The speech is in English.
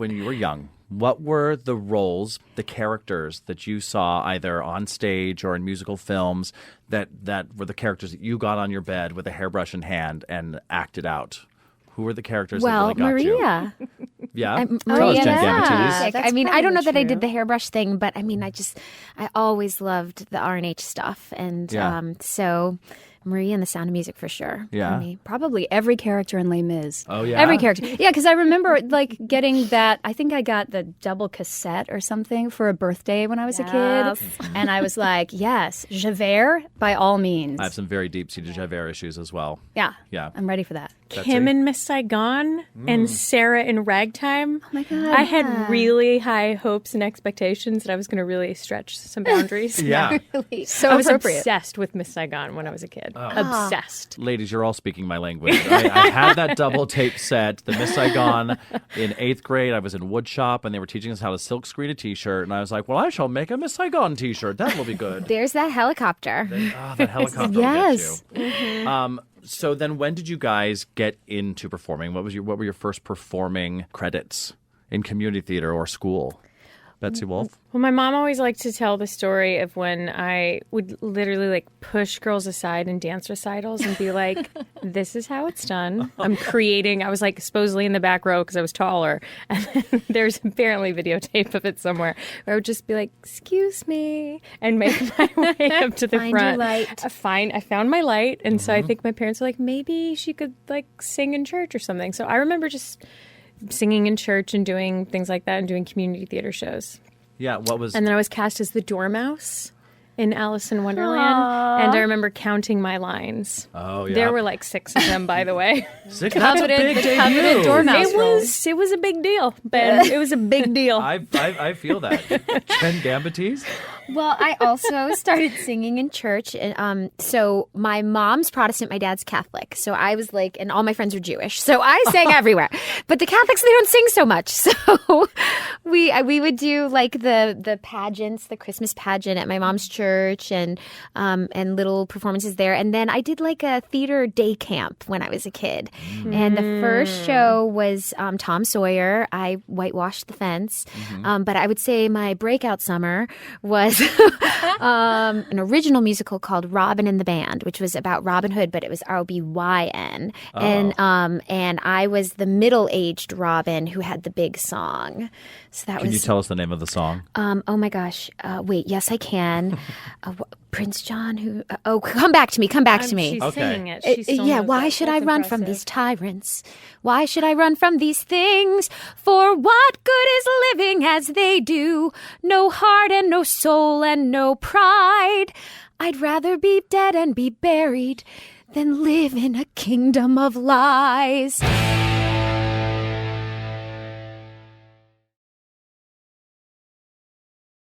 when you were young, what were the roles, the characters that you saw either on stage or in musical films that were the characters that you got on your bed with a hairbrush in hand and acted out? Who were the characters that really got Maria. you? Yeah? Maria. Tell us, Jann Gambatese. I mean, I don't know that I did the hairbrush thing, but I mean, I always loved the R&H stuff. And so Maria and The Sound of Music for sure. Yeah. For me. Probably every character in Les Mis. Oh, yeah? Every character. Yeah, because I remember like getting that. I think I got the double cassette or something for a birthday when I was a kid. And I was like, yes, Javert, by all means. I have some very deep-seated Javert issues as well. Yeah. Yeah. I'm ready for that. Kim in Miss Saigon and Sarah in Ragtime. Oh my God. I had really high hopes and expectations that I was going to really stretch some boundaries. Yeah. Really. So I was appropriate. obsessed with Miss Saigon when I was a kid. Obsessed. Ladies, you're all speaking my language. I had that double tape set, the Miss Saigon, in 8th grade. I was in woodshop, and they were teaching us how to silk screen a T-shirt. And I was like, well, I shall make a Miss Saigon T-shirt. That will be good. There's that helicopter. That helicopter Yes. will get you. So then when did you guys get into performing? What were your first performing credits in community theater or school? Betsy Wolfe? Well, my mom always liked to tell the story of when I would literally like push girls aside in dance recitals and be like, this is how it's done. I was like supposedly in the back row because I was taller. And then there's apparently videotape of it somewhere where I would just be like, excuse me, and make my way up to the Find front. your light. I found my light. And so I think my parents were like, maybe she could like sing in church or something. So I remember just singing in church and doing things like that and doing community theater shows. Yeah, what was... And then I was cast as the Dormouse in Alice in Wonderland. And I remember counting my lines. Oh, yeah. There were like 6 of them, by the way. 6? That's a big debut. Dormouse It was a big deal, Ben. It was a big deal. I feel that. Jann Gambatese? Well, I also started singing in church. And, so my mom's Protestant, my dad's Catholic. So I was like, and all my friends are Jewish. So I sang everywhere. But the Catholics, they don't sing so much. So we would do like the pageants, the Christmas pageant at my mom's church and little performances there. And then I did like a theater day camp when I was a kid. And the first show was Tom Sawyer. I whitewashed the fence. But I would say my breakout summer was an original musical called Robin and the Band, which was about Robin Hood, but it was Robyn. And I was the middle-aged Robin who had the big song. So that Can you tell us the name of the song? Oh my gosh. Wait, yes, I can. Prince John, who... come back to me. She's Okay. singing it. She still knows Why that. should That's I run from impressive. these tyrants? Why should I run from these things? For what good is living as they do? No heart and no soul and no pride. I'd rather be dead and be buried than live in a kingdom of lies.